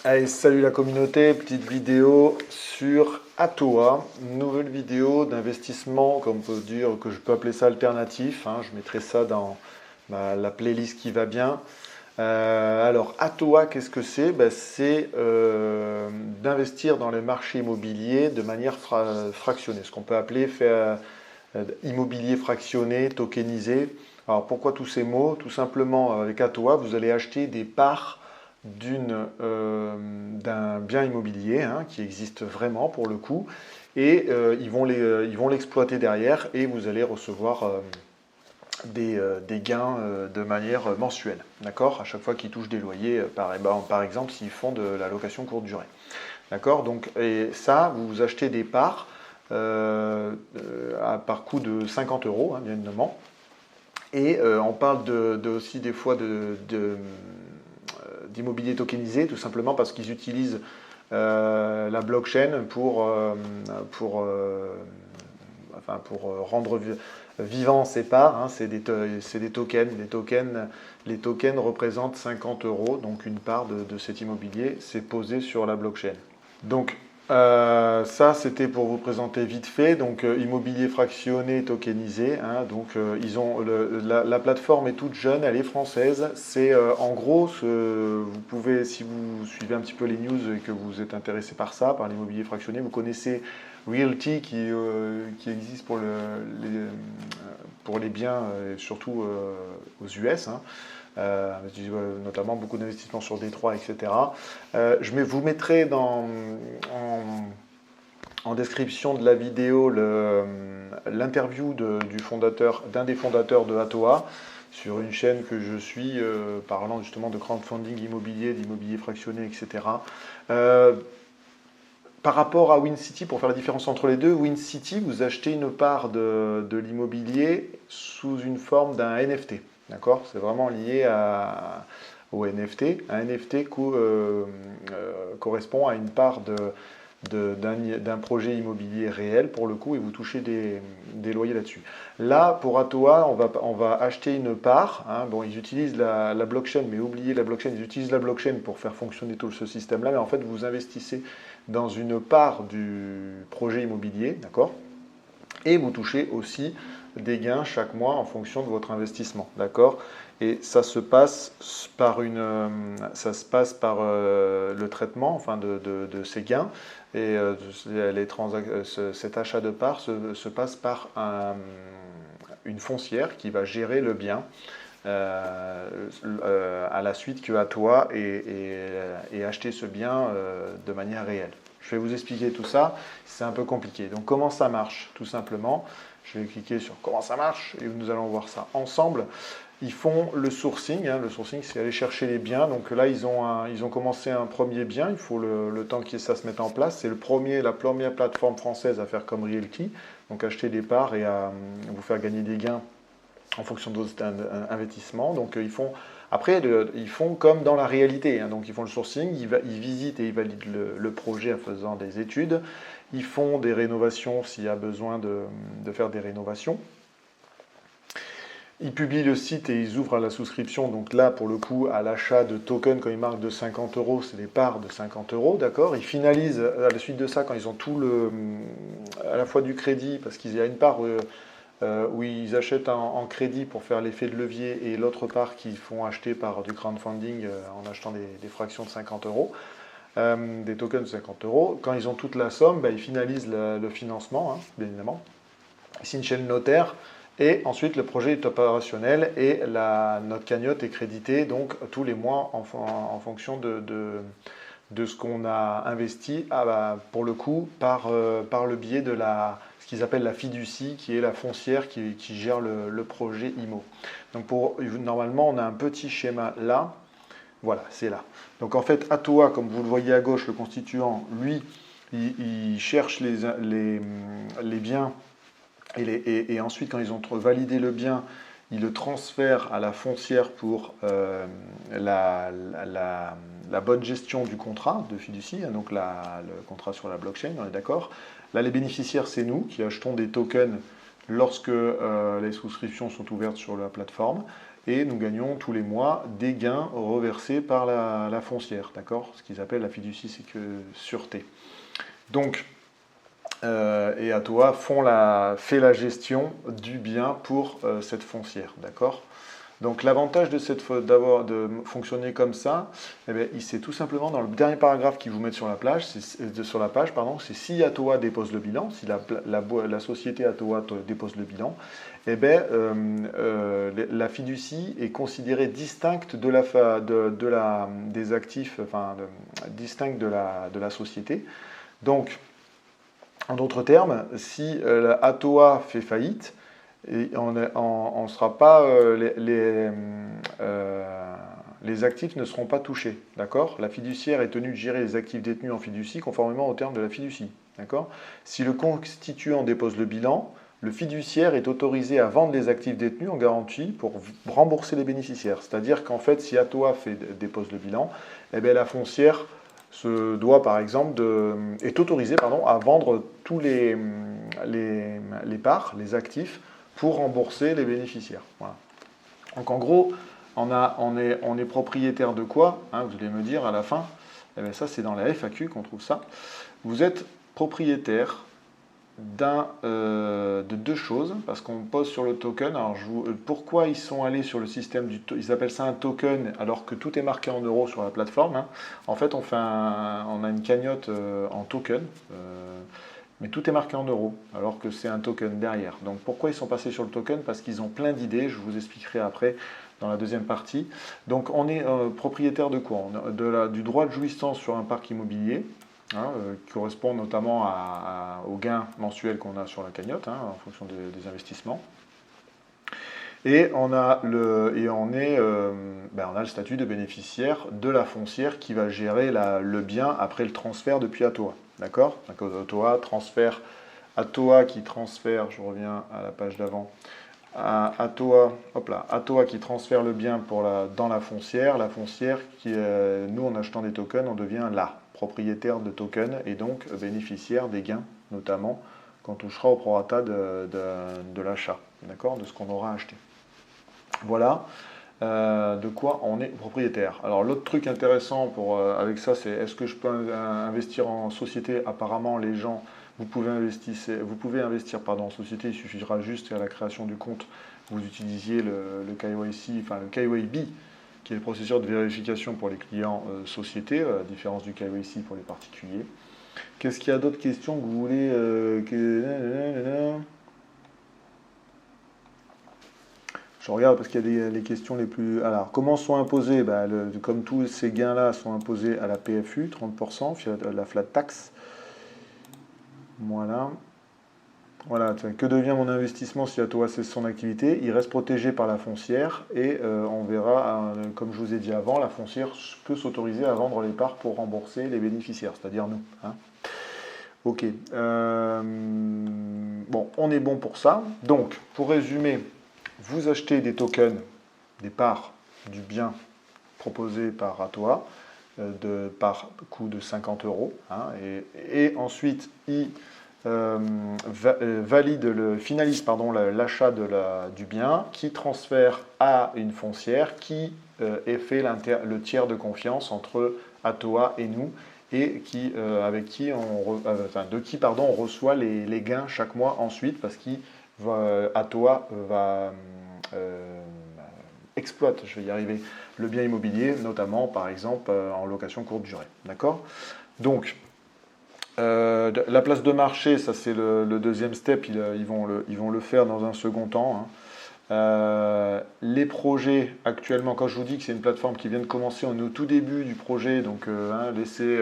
Allez, salut la communauté, petite vidéo sur Atoa, nouvelle vidéo d'investissement, comme on peut dire, que je peux appeler ça alternatif, hein. Je mettrai ça dans la playlist qui va bien. Alors, Atoa, qu'est-ce que c'est? C'est d'investir dans les marchés immobiliers de manière fractionnée, ce qu'on peut appeler immobilier fractionné, tokenisé. Alors, pourquoi tous ces mots? Tout simplement, avec Atoa, vous allez acheter des parts d'un bien immobilier, hein, qui existe vraiment pour le coup, et ils vont l'exploiter derrière et vous allez recevoir des gains de manière mensuelle, d'accord, à chaque fois qu'ils touchent des loyers, par exemple s'ils font de la location courte durée. D'accord, donc, et ça, vous achetez des parts par coût de 50 euros, hein, bien évidemment. Et on parle aussi des fois d'immobilier tokenisé, tout simplement parce qu'ils utilisent la blockchain pour rendre vivant ces parts, hein. C'est des tokens. Les tokens représentent 50 euros, donc une part de cet immobilier, c'est posé sur la blockchain. Donc, ça, c'était pour vous présenter vite fait. Donc, immobilier fractionné, tokenisé, hein. Donc, la plateforme est toute jeune, elle est française. C'est en gros, vous pouvez, si vous suivez un petit peu les news et que vous êtes intéressé par ça, par l'immobilier fractionné, vous connaissez Realty qui existe pour les biens, surtout aux US, hein. Notamment beaucoup d'investissements sur Détroit, etc. Vous mettrai en description de la vidéo l'interview d'un des fondateurs de Atoa sur une chaîne que je suis, parlant justement de crowdfunding immobilier, d'immobilier fractionné, etc. Par rapport à WinCity, pour faire la différence entre les deux, WinCity, vous achetez une part de l'immobilier sous une forme d'un NFT. D'accord? C'est vraiment lié au NFT. Un NFT correspond à une part d'un projet immobilier réel pour le coup, et vous touchez des loyers là-dessus. Là, pour Atoa, on va acheter une part, hein. Bon, ils utilisent la blockchain, mais oubliez la blockchain, ils utilisent la blockchain pour faire fonctionner tout ce système-là, mais en fait, vous investissez dans une part du projet immobilier, d'accord? Et vous touchez aussi des gains chaque mois en fonction de votre investissement, d'accord? Et ça se passe par le traitement, enfin de ces gains. Et cet achat de parts se passe par une foncière qui va gérer le bien à la suite que Atoa ait acheté ce bien de manière réelle. Je vais vous expliquer tout ça, c'est un peu compliqué. Donc comment ça marche? Tout simplement, je vais cliquer sur comment ça marche et nous allons voir ça ensemble. Ils font le sourcing, hein. Le sourcing, c'est aller chercher les biens. Donc là, ils ont commencé un premier bien, il faut le temps que ça se mette en place. C'est la première plateforme française à faire comme Realty, donc acheter des parts et à vous faire gagner des gains en fonction de vos investissements. Donc ils font comme dans la réalité, hein. Donc ils font le sourcing, ils visitent et ils valident le projet en faisant des études. Ils font des rénovations s'il y a besoin de faire des rénovations. Ils publient le site et ils ouvrent à la souscription. Donc là, pour le coup, à l'achat de tokens, quand ils marquent de 50 euros, c'est des parts de 50 euros, d'accord? Ils finalisent à la suite de ça, quand ils ont à la fois du crédit, parce qu'il y a une part où ils achètent en crédit pour faire l'effet de levier, et l'autre part qu'ils font acheter par du crowdfunding en achetant des fractions de 50 euros, des tokens de 50 euros. Quand ils ont toute la somme, ils finalisent le financement, hein, bien évidemment. Ils signent chez le notaire, et ensuite le projet est opérationnel et notre cagnotte est créditée donc tous les mois en fonction de ce qu'on a investi, pour le coup, par le biais de ce qu'ils appellent la fiducie, qui est la foncière qui gère le projet IMO. Donc normalement, on a un petit schéma là. Voilà, c'est là. Donc en fait, Atoa, comme vous le voyez à gauche, le constituant, lui, il cherche les biens, et ensuite, quand ils ont validé le bien, ils le transfèrent à la foncière pour la bonne gestion du contrat de fiducie, hein. Donc le contrat sur la blockchain, on est d'accord. Là, les bénéficiaires, c'est nous qui achetons des tokens lorsque les souscriptions sont ouvertes sur la plateforme. et nous gagnons tous les mois des gains reversés par la foncière, d'accord? Ce qu'ils appellent la fiducie sûreté. Donc, et Atoa fait la gestion du bien pour cette foncière, d'accord? Donc l'avantage de fonctionner comme ça, eh bien, c'est tout simplement dans le dernier paragraphe qu'ils vous mettent sur la page, c'est si Atoa dépose le bilan, si la société Atoa dépose le bilan, eh bien, la fiducie est considérée distincte des actifs, distincte de la société. Donc, en d'autres termes, si Atoa fait faillite, et on ne sera pas, les actifs ne seront pas touchés, d'accord? La fiduciaire est tenue de gérer les actifs détenus en fiducie conformément aux termes de la fiducie, d'accord? Si le constituant dépose le bilan, le fiduciaire est autorisé à vendre les actifs détenus en garantie pour rembourser les bénéficiaires. C'est-à-dire qu'en fait, si Atoa dépose le bilan, eh bien, la foncière est autorisée à vendre tous les parts, les actifs, pour rembourser les bénéficiaires. Voilà. Donc en gros, on est propriétaire de quoi, hein, vous allez me dire à la fin. Eh bien, ça, c'est dans la FAQ qu'on trouve ça. Vous êtes propriétaire de deux choses, parce qu'on pose sur le token. Alors, pourquoi ils sont allés sur le système ils appellent ça un token, alors que tout est marqué en euros sur la plateforme, hein. En fait, on a une cagnotte en token, mais tout est marqué en euros, alors que c'est un token derrière. Donc pourquoi ils sont passés sur le token? Parce qu'ils ont plein d'idées, je vous expliquerai après dans la deuxième partie. Donc on est propriétaire de quoi? Du droit de jouissance sur un parc immobilier, hein, qui correspond notamment aux gains mensuels qu'on a sur la cagnotte, hein, en fonction des investissements. Et on a le statut de bénéficiaire de la foncière qui va gérer le bien après le transfert depuis Atoa. D'accord? Atoa qui transfère, je reviens à la page d'avant, Atoa qui transfère le bien dans la foncière nous en achetant des tokens, on devient la propriétaire de tokens et donc bénéficiaire des gains, notamment quand on touchera au prorata de l'achat, d'accord, de ce qu'on aura acheté. Voilà de quoi on est propriétaire. Alors l'autre truc intéressant avec ça, c'est est-ce que je peux investir en société? Apparemment, les gens, vous pouvez investir en société, il suffira juste à la création du compte, vous utilisiez le KYC, enfin le KYB, qui est le processus de vérification pour les clients sociétés, à la différence du KYC pour les particuliers. Qu'est-ce qu'il y a d'autres questions que vous voulez Je regarde parce qu'il y a les questions les plus... Alors, comment sont imposés? Comme tous ces gains-là sont imposés à la PFU, 30%, la flat tax. Voilà. Voilà. Que devient mon investissement si Atoa cesse son activité? Il reste protégé par la foncière et on verra, comme je vous ai dit avant, la foncière peut s'autoriser à vendre les parts pour rembourser les bénéficiaires, c'est-à-dire nous. Hein. Ok. Bon, on est bon pour ça. Donc, pour résumer... Vous achetez des tokens, des parts du bien proposé par Atoa par coût de 50 €. Hein, et ensuite, il finalise l'achat du bien qui transfère à une foncière qui fait le tiers de confiance entre Atoa et nous et de qui on reçoit les gains chaque mois ensuite parce qu'Atoa exploite, je vais y arriver, le bien immobilier, notamment par exemple en location courte durée. D'accord? Donc, la place de marché, ça c'est le deuxième step, ils vont le faire dans un second temps. Hein. Les projets actuellement, quand je vous dis que c'est une plateforme qui vient de commencer, on est au tout début du projet, donc laissez,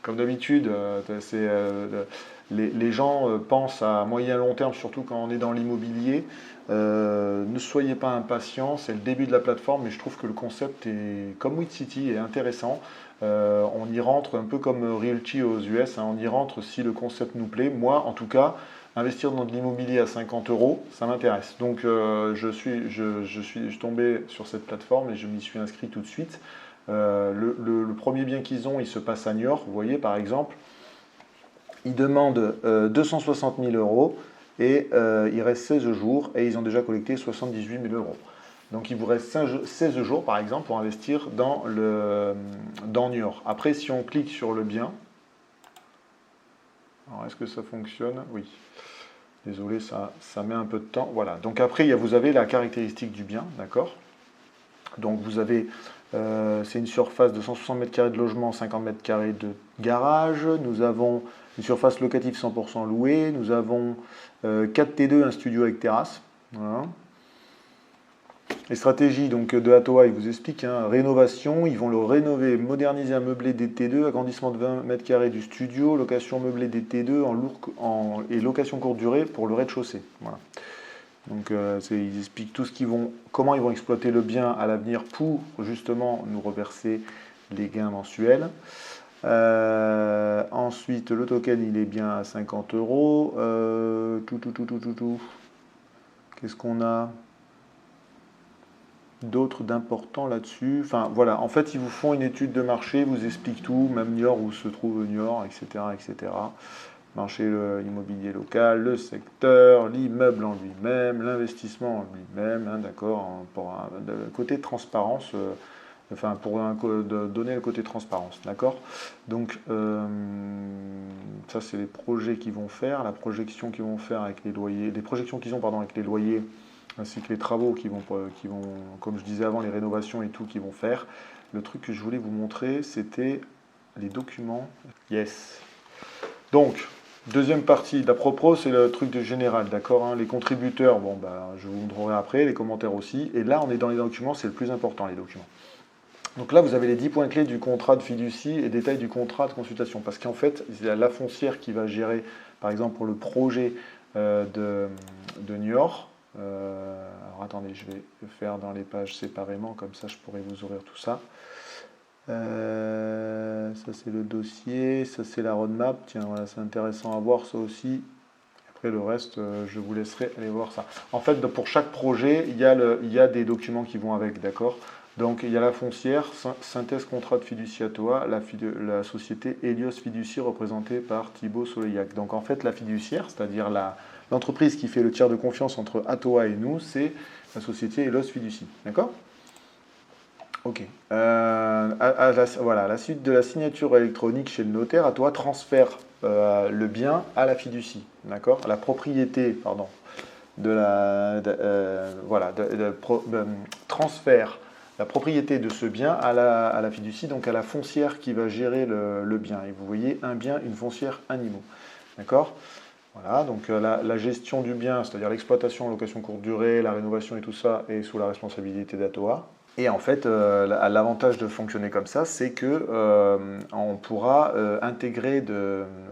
comme d'habitude, les gens pensent à moyen long terme, surtout quand on est dans l'immobilier. Ne soyez pas impatients, c'est le début de la plateforme, mais je trouve que le concept est, comme WeedCity, est intéressant. On y rentre un peu comme Realty aux US, hein, on y rentre si le concept nous plaît. Moi, en tout cas, investir dans de l'immobilier à 50 €, ça m'intéresse. Donc, je suis tombé sur cette plateforme et je m'y suis inscrit tout de suite. Le premier bien qu'ils ont, il se passe à Niort, vous voyez par exemple. Ils demandent 260 000 € et il reste 16 jours et ils ont déjà collecté 78 000 €. Donc il vous reste 16 jours par exemple pour investir dans Niort. Après si on clique sur le bien, alors est-ce que ça fonctionne? Oui. Désolé, ça met un peu de temps. Voilà. Donc après vous avez la caractéristique du bien, d'accord? Donc vous avez, c'est une surface de 160 mètres carrés de logement, 50 mètres carrés de garage. Nous avons une surface locative 100% louée. Nous avons 4 T2, un studio avec terrasse. Voilà. Les stratégies donc, de Atoa, il vous explique, hein, rénovation, ils vont le rénover, moderniser un meublé des T2, agrandissement de 20 mètres carrés du studio, location meublée des T2 et location courte durée pour le rez-de-chaussée. Voilà. Donc ils expliquent comment ils vont exploiter le bien à l'avenir pour justement nous reverser les gains mensuels. Ensuite, le token il est bien à 50 euros. Qu'est-ce qu'on a d'autres d'importants là-dessus? Enfin voilà, en fait ils vous font une étude de marché, ils vous expliquent tout, même Niort, où se trouve Niort, etc. etc. Marché immobilier local, le secteur, l'immeuble en lui-même, l'investissement en lui-même, hein, d'accord, pour le côté transparence, enfin pour donner le côté transparence, d'accord. Donc ça c'est les projets qu'ils vont faire, la projection qu'ils vont faire avec les loyers, les projections qu'ils ont pardon avec les loyers, ainsi que les travaux qui vont, comme je disais avant, les rénovations et tout qu'ils vont faire. Le truc que je voulais vous montrer, c'était les documents. Yes. Donc, deuxième partie, d'à propos, c'est le truc de général, d'accord, hein. Les contributeurs, bon, bah, je vous montrerai après, les commentaires aussi. Et là, on est dans les documents, c'est le plus important, les documents. Donc là, vous avez les 10 points clés du contrat de fiducie et détails du contrat de consultation. Parce qu'en fait, c'est la foncière qui va gérer, par exemple, pour le projet de Niort. Alors attendez, je vais le faire dans les pages séparément, comme ça je pourrais vous ouvrir tout ça. Ça c'est le dossier, ça c'est la roadmap. Tiens, voilà, c'est intéressant à voir ça aussi. Après le reste, je vous laisserai aller voir ça. En fait, pour chaque projet, il y a des documents qui vont avec, d'accord? Donc il y a la foncière, synthèse contrat de fiducie Atoa, la société Helios Fiducie représentée par Thibaut Soleillac. Donc en fait, la fiduciaire, c'est-à-dire l'entreprise qui fait le tiers de confiance entre Atoa et nous, c'est la société Helios Fiducie. D'accord? Ok. Voilà, à la suite de la signature électronique chez le notaire, Atoa transfère le bien à la fiducie, d'accord? À la propriété, pardon, voilà, transfère la propriété de ce bien à la fiducie, donc à la foncière qui va gérer le bien. Et vous voyez, un bien, une foncière, un IMO. D'accord? Voilà, donc la gestion du bien, c'est-à-dire l'exploitation, location courte durée, la rénovation et tout ça, est sous la responsabilité d'Atoa. Et en fait, l'avantage de fonctionner comme ça, c'est que on pourra intégrer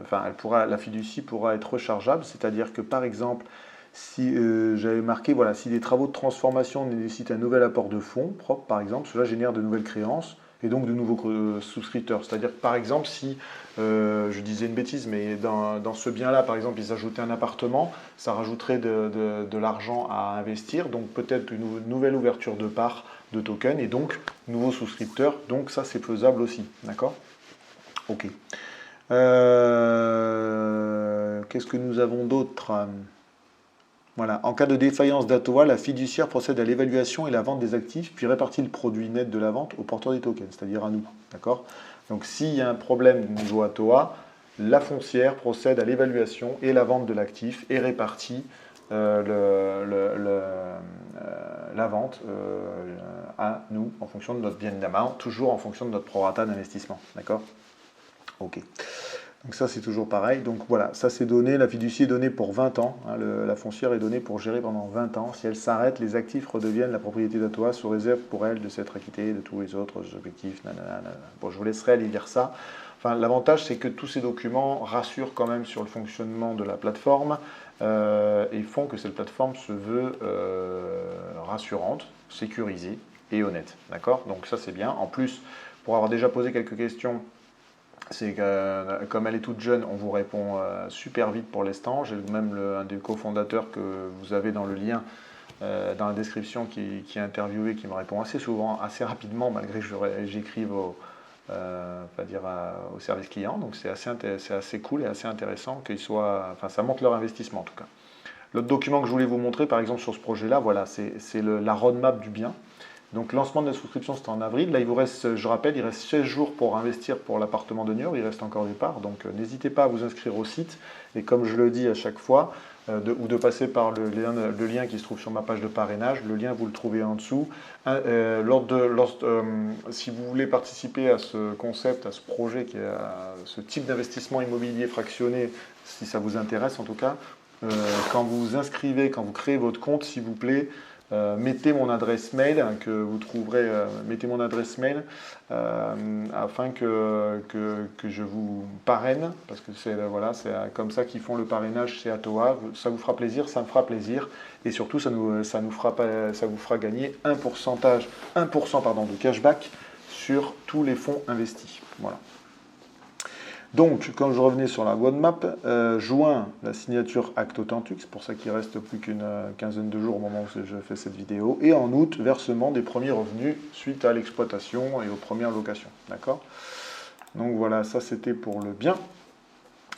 la fiducie pourra être rechargeable, c'est-à-dire que par exemple, si j'avais marqué, voilà, si des travaux de transformation nécessitent un nouvel apport de fonds propre, par exemple, cela génère de nouvelles créances et donc de nouveaux souscripteurs. C'est-à-dire que par exemple, si, je disais une bêtise, mais dans ce bien-là, par exemple, ils ajoutaient un appartement, ça rajouterait de l'argent à investir, donc peut-être une nouvelle ouverture de part de tokens et donc nouveaux souscripteurs. Donc ça, c'est faisable aussi. D'accord? Ok. Qu'est-ce que nous avons d'autre? Voilà. En cas de défaillance d'Atoa, la fiduciaire procède à l'évaluation et la vente des actifs, puis répartit le produit net de la vente au porteur des tokens, c'est-à-dire à nous. D'accord? Donc s'il y a un problème au niveau Atoa, la foncière procède à l'évaluation et la vente de l'actif et répartit la vente à nous en fonction de notre bien amount, toujours en fonction de notre prorata d'investissement. D'accord? Ok. Donc ça c'est toujours pareil. Donc voilà, ça c'est donné, la fiducie est donnée pour 20 ans. Hein, la foncière est donnée pour gérer pendant 20 ans. Si elle s'arrête, les actifs redeviennent la propriété d'Atoa sous réserve pour elle de s'être acquittée de tous les autres objectifs. Nanana. Bon, je vous laisserai aller lire ça. Enfin, l'avantage c'est que tous ces documents rassurent quand même sur le fonctionnement de la plateforme et font que cette plateforme se veut rassurante, sécurisée et honnête. D'accord? Donc ça c'est bien. En plus, pour avoir déjà posé quelques questions, c'est que comme elle est toute jeune, on vous répond super vite pour l'instant. J'ai même un des cofondateurs que vous avez dans le lien, dans la description, qui est interviewé, qui me répond assez souvent, assez rapidement, malgré que j'écrive au service client. Donc c'est assez cool et assez intéressant qu'ils soient. Enfin, ça montre leur investissement en tout cas. L'autre document que je voulais vous montrer, par exemple, sur ce projet-là, voilà, c'est la roadmap du bien. Donc, lancement de la souscription, c'était en avril. Là, il vous reste, je rappelle, il reste 16 jours pour investir pour l'appartement de Niort. Il reste encore des parts. Donc, n'hésitez pas à vous inscrire au site. Et comme je le dis à chaque fois, ou de passer par le lien qui se trouve sur ma page de parrainage. Le lien, vous le trouvez en dessous. Si vous voulez participer à ce concept, à ce projet, à ce type d'investissement immobilier fractionné, si ça vous intéresse en tout cas, quand vous vous inscrivez, quand vous créez votre compte, s'il vous plaît, mettez mon adresse mail que vous trouverez, mettez mon adresse mail afin que je vous parraine, parce que c'est voilà, comme ça qu'ils font le parrainage chez Atoa. Ça vous fera plaisir, ça me fera plaisir, et surtout ça vous fera gagner 1% pardon, de cashback sur tous les fonds investis. Voilà. Donc, quand je revenais sur la roadmap, juin, la signature acte authentique, c'est pour ça qu'il reste plus qu'une quinzaine de jours au moment où je fais cette vidéo. Et en août, versement des premiers revenus suite à l'exploitation et aux premières locations. D'accord? Donc voilà, ça c'était pour le bien.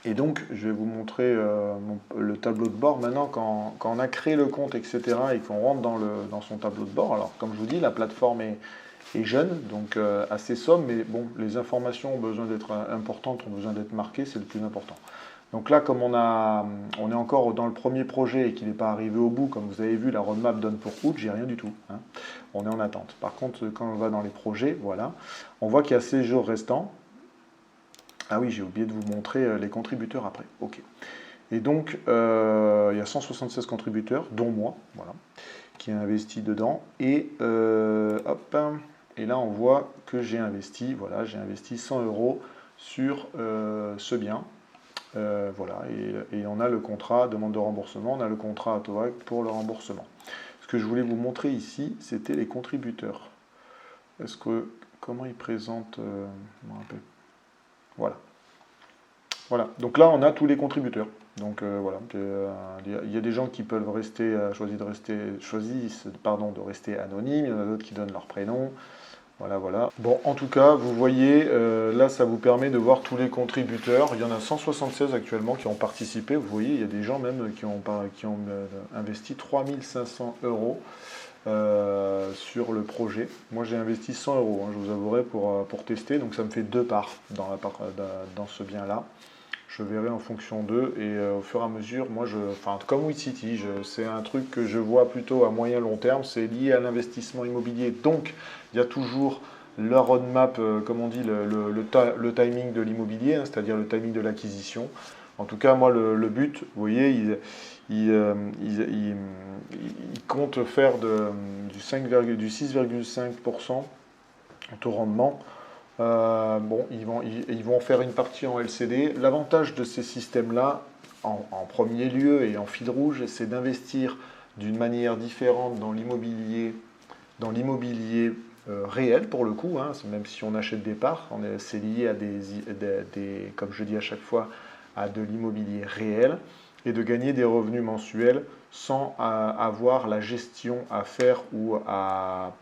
Et donc, je vais vous montrer le tableau de bord. Maintenant, quand on a créé le compte, etc., et qu'on rentre dans son tableau de bord, alors comme je vous dis, la plateforme est jeune, donc assez somme, mais bon, les informations ont besoin d'être importantes, ont besoin d'être marquées, c'est le plus important. Donc là, comme on est encore dans le premier projet et qu'il n'est pas arrivé au bout, comme vous avez vu, la roadmap donne pour août, j'ai rien du tout. Hein. On est en attente. Par contre, quand on va dans les projets, voilà, on voit qu'il y a 16 jours restants. Ah oui, j'ai oublié de vous montrer les contributeurs après. Ok. Et donc, il y a 176 contributeurs, dont moi, voilà, qui ai investi dedans. Et hop. Et là, on voit que j'ai investi, voilà, j'ai investi 100 € sur ce bien. Voilà, et on a le contrat, demande de remboursement, on a le contrat à Toac pour le remboursement. Ce que je voulais vous montrer ici, c'était les contributeurs. Comment ils présentent, je me rappelle. Voilà. Voilà, donc là, on a tous les contributeurs. Donc voilà, il y a des gens qui peuvent choisissent de rester anonymes, il y en a d'autres qui donnent leur prénom. Voilà, voilà. Bon, en tout cas, vous voyez, là, ça vous permet de voir tous les contributeurs. Il y en a 176 actuellement qui ont participé. Vous voyez, il y a des gens même qui ont investi 3500 € sur le projet. Moi, j'ai investi 100 €, hein, je vous avouerai, pour tester. Donc, ça me fait 2 parts dans ce bien-là. Je verrai en fonction d'eux et au fur et à mesure, moi, comme WeCity, c'est un truc que je vois plutôt à moyen long terme, c'est lié à l'investissement immobilier. Donc, il y a toujours le roadmap, comme on dit, le timing de l'immobilier, hein, c'est-à-dire le timing de l'acquisition. En tout cas, moi, le but, vous voyez, il compte faire du 6,5% en taux rendement. Bon, ils vont faire une partie en LCD. L'avantage de ces systèmes-là, en premier lieu et en fil rouge, c'est d'investir d'une manière différente dans l'immobilier réel pour le coup, hein, même si on achète des parts, c'est lié à comme je dis à chaque fois, à de l'immobilier réel et de gagner des revenus mensuels sans avoir la gestion à faire ou à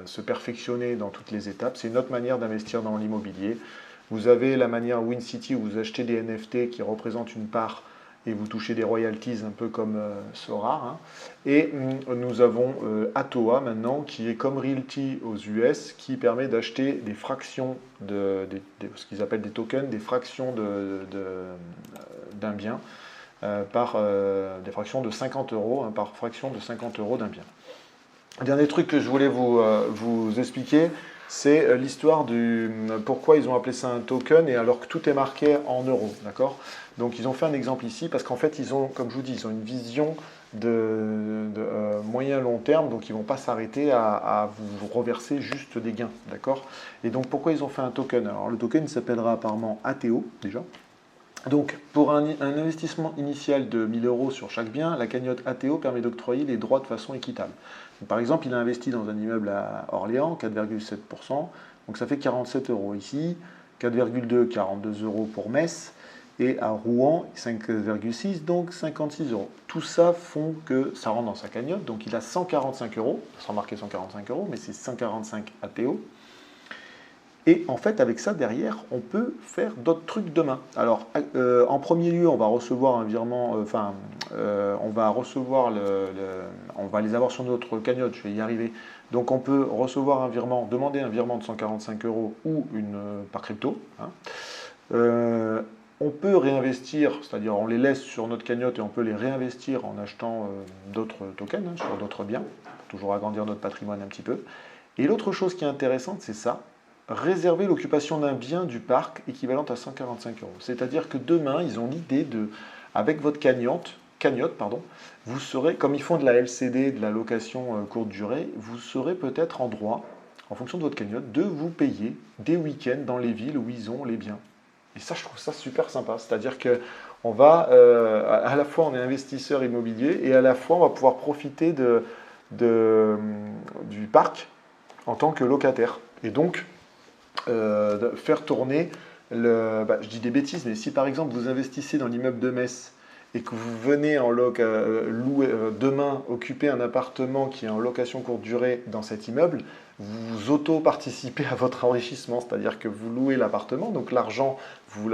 se perfectionner dans toutes les étapes. C'est une autre manière d'investir dans l'immobilier. Vous avez la manière WinCity où vous achetez des NFT qui représentent une part et vous touchez des royalties un peu comme Sora. Hein. Et nous avons Atoa maintenant qui est comme Realty aux US qui permet d'acheter des fractions ce qu'ils appellent des tokens, des fractions d'un bien par des fractions de 50 €, hein, par fraction de 50 € d'un bien. Dernier truc que je voulais vous expliquer, c'est l'histoire du pourquoi ils ont appelé ça un token et alors que tout est marqué en euros, d'accord? Donc ils ont fait un exemple ici parce qu'en fait ils ont, comme je vous dis, ils ont une vision de moyen long terme, donc ils ne vont pas s'arrêter à vous reverser juste des gains, d'accord? Et donc pourquoi ils ont fait un token? Alors le token il s'appellera apparemment ATO déjà. Donc, pour un investissement initial de 1 000 € sur chaque bien, la cagnotte ATO permet d'octroyer les droits de façon équitable. Donc, par exemple, il a investi dans un immeuble à Orléans, 4,7%, donc ça fait 47 € ici, 4,2, 42 € pour Metz, et à Rouen, 5,6, donc 56 €. Tout ça font que ça rentre dans sa cagnotte, donc il a 145 €, ça sera marqué 145 €, mais c'est 145 ATO. Et en fait, avec ça, derrière, on peut faire d'autres trucs demain. Alors, en premier lieu, on va recevoir un virement, on va recevoir on va les avoir sur notre cagnotte, je vais y arriver. Donc on peut recevoir un virement, demander un virement de 145 € ou par crypto. Hein. On peut réinvestir, c'est-à-dire on les laisse sur notre cagnotte et on peut les réinvestir en achetant d'autres tokens sur d'autres biens, pour toujours agrandir notre patrimoine un petit peu. Et l'autre chose qui est intéressante, c'est ça, réserver l'occupation d'un bien du parc équivalente à 145 €. C'est-à-dire que demain, ils ont l'idée de, avec votre cagnotte, vous serez, comme ils font de la LCD, de la location courte durée, vous serez peut-être en droit, en fonction de votre cagnotte, de vous payer des week-ends dans les villes où ils ont les biens. Et ça, je trouve ça super sympa. C'est-à-dire que on va, à la fois, on est investisseur immobilier et à la fois, on va pouvoir profiter du parc en tant que locataire. Et donc, faire tourner je dis des bêtises, mais si par exemple vous investissez dans l'immeuble de Metz et que vous venez louer, demain occuper un appartement qui est en location courte durée dans cet immeuble, vous auto-participez à votre enrichissement, c'est-à-dire que vous louez l'appartement, donc l'argent, vous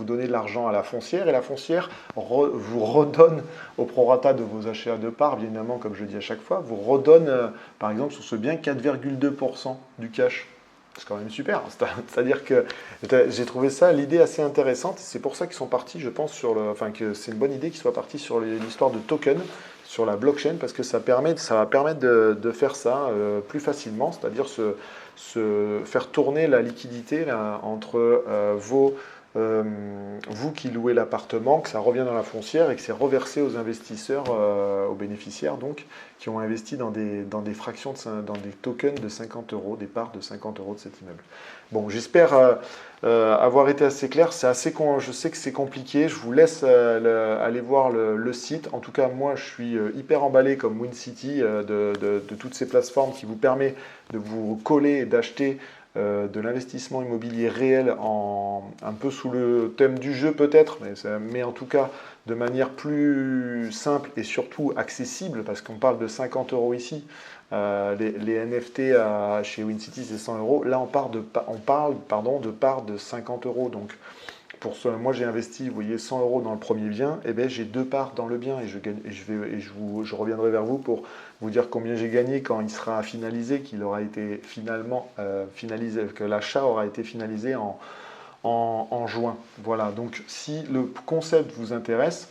donnez de l'argent à la foncière et la foncière vous redonne au prorata de vos achats de parts, bien évidemment, comme je dis à chaque fois, vous redonne par exemple sur ce bien 4,2% du cash. C'est quand même super. C'est-à-dire que j'ai trouvé ça, l'idée assez intéressante. C'est pour ça qu'ils sont partis, je pense, que c'est une bonne idée qu'ils soient partis sur l'histoire de token, sur la blockchain, parce que ça va permettre de faire ça plus facilement, c'est-à-dire faire tourner la liquidité là, entre vous qui louez l'appartement, que ça revient dans la foncière et que c'est reversé aux investisseurs, aux bénéficiaires donc, qui ont investi dans des fractions, dans des tokens de 50 €, des parts de 50 € de cet immeuble. Bon, j'espère avoir été assez clair. Je sais que c'est compliqué. Je vous laisse aller voir le site. En tout cas, moi, je suis hyper emballé comme WinCity de toutes ces plateformes qui vous permettent de vous coller et d'acheter de l'investissement immobilier réel un peu sous le thème du jeu peut-être, mais en tout cas de manière plus simple et surtout accessible, parce qu'on parle de 50 € ici. Les NFT chez WinCity, c'est 100 €. Là, on parle de parts de 50 €. Donc, moi, j'ai investi, vous voyez, 100 € dans le premier bien. Et bien, j'ai 2 parts dans le bien et je reviendrai vers vous pour vous dire combien j'ai gagné quand il sera finalisé, qu'il aura été finalement finalisé, que l'achat aura été finalisé en juin. Voilà. Donc, si le concept vous intéresse,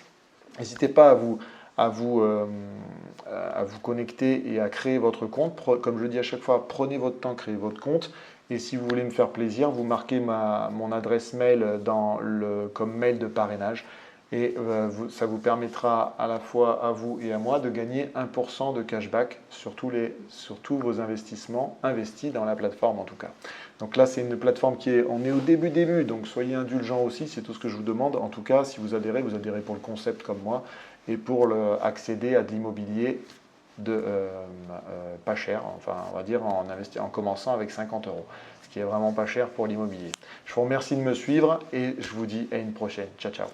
n'hésitez pas à vous connecter et à créer votre compte. Comme je dis à chaque fois, prenez votre temps, créez votre compte. Et si vous voulez me faire plaisir, vous marquez mon adresse mail comme mail de parrainage. Et ça vous permettra à la fois à vous et à moi de gagner 1% de cashback sur tous vos investissements investis dans la plateforme en tout cas. Donc là, c'est une plateforme on est au début, donc soyez indulgents aussi, c'est tout ce que je vous demande. En tout cas, si vous adhérez pour le concept comme moi et pour accéder à de l'immobilier pas cher, enfin on va dire en commençant avec 50 €, ce qui est vraiment pas cher pour l'immobilier. Je vous remercie de me suivre et je vous dis à une prochaine. Ciao, ciao.